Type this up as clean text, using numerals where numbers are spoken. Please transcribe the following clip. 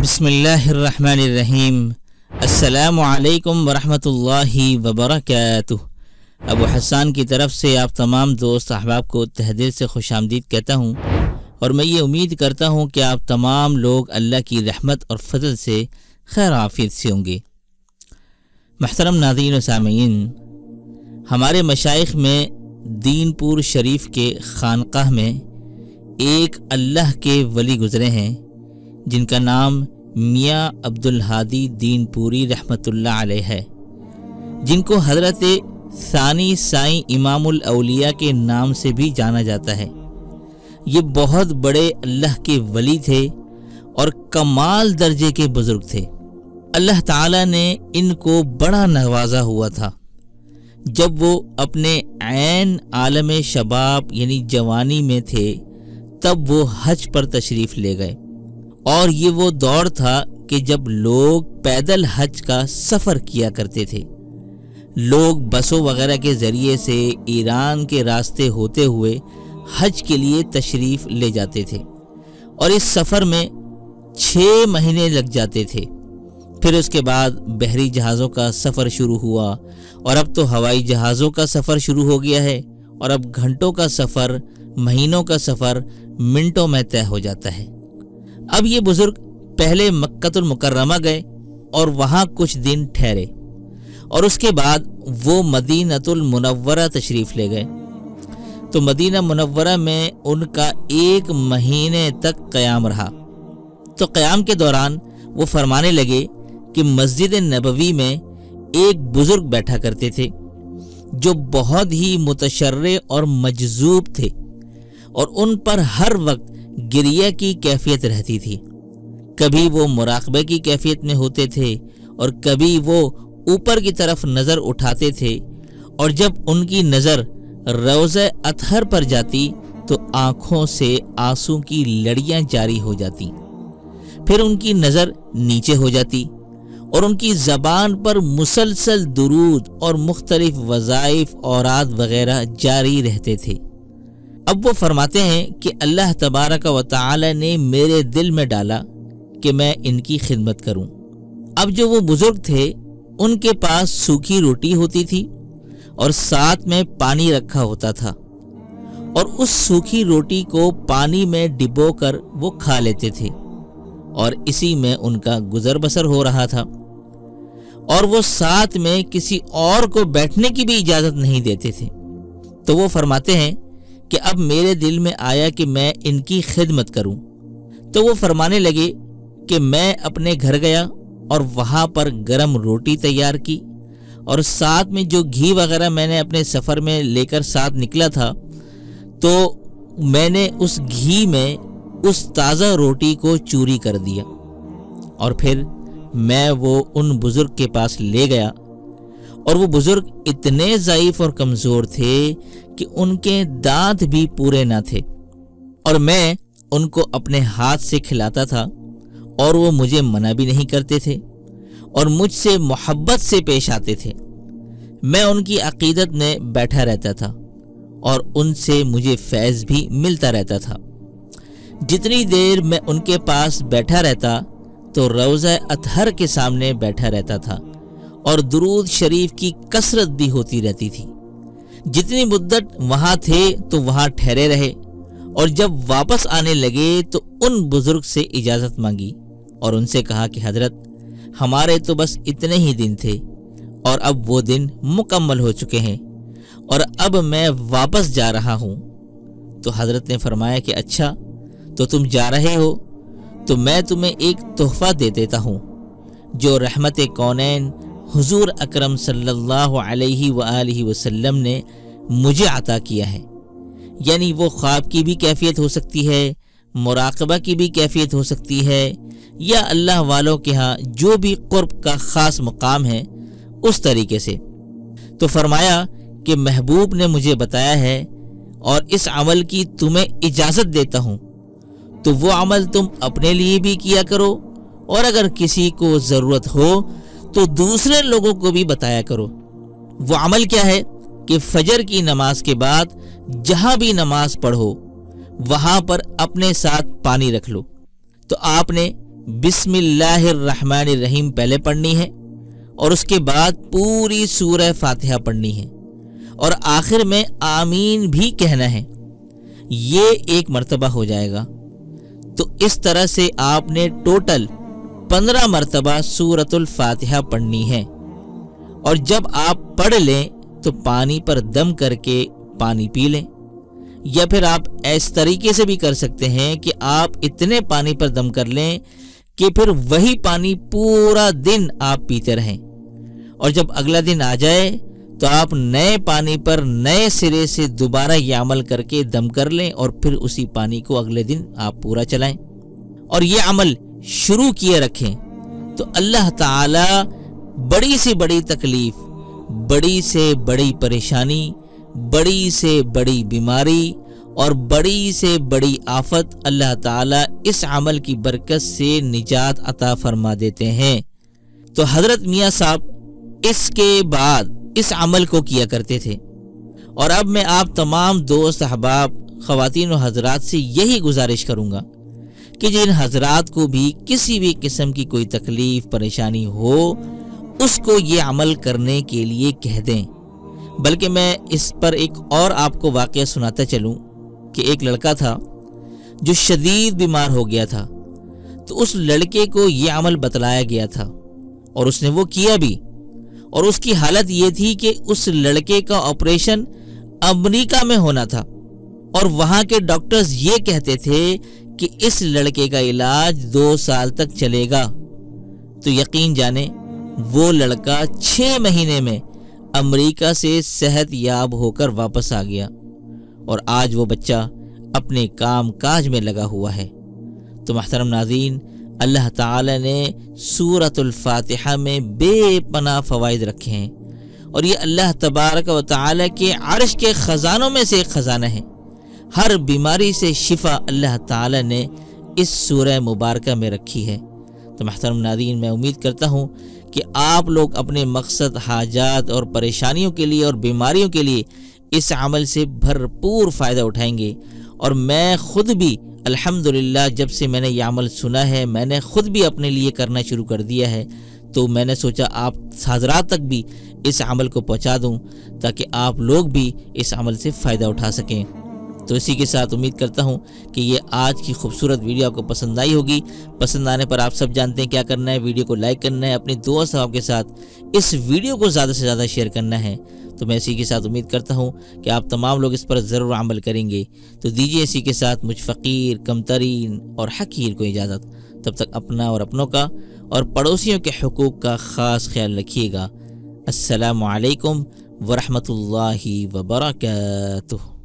بسم اللہ الرحمن الرحیم۔ السلام علیکم ورحمۃ وبرکاتہ۔ ابو حسان کی طرف سے آپ تمام دوست احباب کو تہہ دل سے خوش آمدید کہتا ہوں، اور میں یہ امید کرتا ہوں کہ آپ تمام لوگ اللہ کی رحمت اور فضل سے خیر عافیت سے ہوں گے۔ محترم ناظرین و سامعین، ہمارے مشائخ میں دین پور شریف کے خانقاہ میں ایک اللہ کے ولی گزرے ہیں جن کا نام میاں عبدالہادی دین پوری رحمۃ اللہ علیہ ہے، جن کو حضرت ثانی سائیں امام الاولیاء کے نام سے بھی جانا جاتا ہے۔ یہ بہت بڑے اللہ کے ولی تھے اور کمال درجے کے بزرگ تھے۔ اللہ تعالیٰ نے ان کو بڑا نوازا ہوا تھا۔ جب وہ اپنے عین عالم شباب یعنی جوانی میں تھے تب وہ حج پر تشریف لے گئے، اور یہ وہ دور تھا کہ جب لوگ پیدل حج کا سفر کیا کرتے تھے۔ لوگ بسوں وغیرہ کے ذریعے سے ایران کے راستے ہوتے ہوئے حج کے لیے تشریف لے جاتے تھے، اور اس سفر میں 6 مہینے لگ جاتے تھے۔ پھر اس کے بعد بحری جہازوں کا سفر شروع ہوا، اور اب تو ہوائی جہازوں کا سفر شروع ہو گیا ہے، اور اب گھنٹوں کا سفر، مہینوں کا سفر منٹوں میں طے ہو جاتا ہے۔ اب یہ بزرگ پہلے مکۃ المکرمہ گئے اور وہاں کچھ دن ٹھہرے، اور اس کے بعد وہ مدینۃ المنورہ تشریف لے گئے۔ تو مدینہ منورہ میں ان کا 1 مہینے تک قیام رہا۔ تو قیام کے دوران وہ فرمانے لگے کہ مسجد نبوی میں ایک بزرگ بیٹھا کرتے تھے جو بہت ہی متشرع اور مجذوب تھے، اور ان پر ہر وقت گریہ کی کیفیت رہتی تھی۔ کبھی وہ مراقبے کی کیفیت میں ہوتے تھے، اور کبھی وہ اوپر کی طرف نظر اٹھاتے تھے، اور جب ان کی نظر روضہ اطہر پر جاتی تو آنکھوں سے آنسو کی لڑیاں جاری ہو جاتی، پھر ان کی نظر نیچے ہو جاتی، اور ان کی زبان پر مسلسل درود اور مختلف وظائف اوراد وغیرہ جاری رہتے تھے۔ اب وہ فرماتے ہیں کہ اللہ تبارک و تعالی نے میرے دل میں ڈالا کہ میں ان کی خدمت کروں۔ اب جو وہ بزرگ تھے ان کے پاس سوکھی روٹی ہوتی تھی اور ساتھ میں پانی رکھا ہوتا تھا، اور اس سوکھی روٹی کو پانی میں ڈبو کر وہ کھا لیتے تھے، اور اسی میں ان کا گزر بسر ہو رہا تھا، اور وہ ساتھ میں کسی اور کو بیٹھنے کی بھی اجازت نہیں دیتے تھے۔ تو وہ فرماتے ہیں کہ اب میرے دل میں آیا کہ میں ان کی خدمت کروں۔ تو وہ فرمانے لگے کہ میں اپنے گھر گیا اور وہاں پر گرم روٹی تیار کی، اور ساتھ میں جو گھی وغیرہ میں نے اپنے سفر میں لے کر ساتھ نکلا تھا، تو میں نے اس گھی میں اس تازہ روٹی کو چوری کر دیا، اور پھر میں وہ ان بزرگ کے پاس لے گیا، اور وہ بزرگ اتنے ضعیف اور کمزور تھے کہ ان کے دانت بھی پورے نہ تھے، اور میں ان کو اپنے ہاتھ سے کھلاتا تھا، اور وہ مجھے منع بھی نہیں کرتے تھے، اور مجھ سے محبت سے پیش آتے تھے۔ میں ان کی عقیدت میں بیٹھا رہتا تھا، اور ان سے مجھے فیض بھی ملتا رہتا تھا۔ جتنی دیر میں ان کے پاس بیٹھا رہتا تو روضہ اطہر کے سامنے بیٹھا رہتا تھا، اور درود شریف کی کثرت بھی ہوتی رہتی تھی۔ جتنی مدت وہاں تھے تو وہاں ٹھہرے رہے، اور جب واپس آنے لگے تو ان بزرگ سے اجازت مانگی، اور ان سے کہا کہ حضرت ہمارے تو بس اتنے ہی دن تھے، اور اب وہ دن مکمل ہو چکے ہیں، اور اب میں واپس جا رہا ہوں۔ تو حضرت نے فرمایا کہ اچھا، تو تم جا رہے ہو تو میں تمہیں ایک تحفہ دے دیتا ہوں جو رحمت کونین حضور اکرم صلی اللہ علیہ وآلہ وسلم نے مجھے عطا کیا ہے۔ یعنی وہ خواب کی بھی کیفیت ہو سکتی ہے، مراقبہ کی بھی کیفیت ہو سکتی ہے، یا اللہ والوں کے ہاں جو بھی قرب کا خاص مقام ہے اس طریقے سے۔ تو فرمایا کہ محبوب نے مجھے بتایا ہے اور اس عمل کی تمہیں اجازت دیتا ہوں، تو وہ عمل تم اپنے لیے بھی کیا کرو، اور اگر کسی کو ضرورت ہو تو دوسرے لوگوں کو بھی بتایا کرو۔ وہ عمل کیا ہے کہ فجر کی نماز کے بعد جہاں بھی نماز پڑھو وہاں پر اپنے ساتھ پانی رکھ لو۔ تو آپ نے بسم اللہ الرحمن الرحیم پہلے پڑھنی ہے اور اس کے بعد پوری سورہ فاتحہ پڑھنی ہے اور آخر میں آمین بھی کہنا ہے۔ یہ 1 مرتبہ ہو جائے گا۔ تو اس طرح سے آپ نے ٹوٹل 15 مرتبہ سورۃ الفاتحہ پڑھنی ہے۔ اور جب آپ پڑھ لیں تو پانی پر دم کر کے پانی پی لیں، یا پھر آپ اس طریقے سے بھی کر سکتے ہیں کہ آپ اتنے پانی پر دم کر لیں کہ پھر وہی پانی پورا دن آپ پیتے رہیں، اور جب اگلا دن آ جائے تو آپ نئے پانی پر نئے سرے سے دوبارہ یہ عمل کر کے دم کر لیں اور پھر اسی پانی کو اگلے دن آپ پورا چلائیں اور یہ عمل شروع کیے رکھیں۔ تو اللہ تعالی بڑی سے بڑی تکلیف، بڑی سے بڑی پریشانی، بڑی سے بڑی بیماری اور بڑی سے بڑی آفت اللہ تعالی اس عمل کی برکت سے نجات عطا فرما دیتے ہیں۔ تو حضرت میاں صاحب اس کے بعد اس عمل کو کیا کرتے تھے، اور اب میں آپ تمام دوست احباب، خواتین و حضرات سے یہی گزارش کروں گا کہ جن حضرات کو بھی کسی بھی قسم کی کوئی تکلیف پریشانی ہو اس کو یہ عمل کرنے کے لیے کہہ دیں۔ بلکہ میں اس پر ایک اور آپ کو واقعہ سناتا چلوں کہ ایک لڑکا تھا جو شدید بیمار ہو گیا تھا، تو اس لڑکے کو یہ عمل بتلایا گیا تھا اور اس نے وہ کیا بھی، اور اس کی حالت یہ تھی کہ اس لڑکے کا آپریشن امریکہ میں ہونا تھا اور وہاں کے ڈاکٹرز یہ کہتے تھے کہ اس لڑکے کا علاج 2 سال تک چلے گا۔ تو یقین جانیں وہ لڑکا 6 مہینے میں امریکہ سے صحت یاب ہو کر واپس آ گیا، اور آج وہ بچہ اپنے کام کاج میں لگا ہوا ہے۔ تو محترم ناظرین، اللہ تعالی نے سورۃ الفاتحہ میں بے پناہ فوائد رکھے ہیں، اور یہ اللہ تبارک و تعالی کے عرش کے خزانوں میں سے ایک خزانہ ہے۔ ہر بیماری سے شفا اللہ تعالی نے اس سورہ مبارکہ میں رکھی ہے۔ تو محترم ناظرین، میں امید کرتا ہوں کہ آپ لوگ اپنے مقصد، حاجات اور پریشانیوں کے لیے اور بیماریوں کے لیے اس عمل سے بھرپور فائدہ اٹھائیں گے۔ اور میں خود بھی الحمدللہ جب سے میں نے یہ عمل سنا ہے، میں نے خود بھی اپنے لیے کرنا شروع کر دیا ہے، تو میں نے سوچا آپ حضرات تک بھی اس عمل کو پہنچا دوں تاکہ آپ لوگ بھی اس عمل سے فائدہ اٹھا سکیں۔ تو اسی کے ساتھ امید کرتا ہوں کہ یہ آج کی خوبصورت ویڈیو آپ کو پسند آئی ہوگی۔ پسند آنے پر آپ سب جانتے ہیں کیا کرنا ہے، ویڈیو کو لائک کرنا ہے، اپنے دوست صاحب کے ساتھ اس ویڈیو کو زیادہ سے زیادہ شیئر کرنا ہے۔ تو میں اسی کے ساتھ امید کرتا ہوں کہ آپ تمام لوگ اس پر ضرور عمل کریں گے۔ تو دیجیے اسی کے ساتھ مجھ فقیر، کمترین اور حقیر کو اجازت۔ تب تک اپنا اور اپنوں کا اور پڑوسیوں کے حقوق کا خاص خیال رکھیے گا۔ السلام علیکم ورحمۃ اللہ وبرکاتہ۔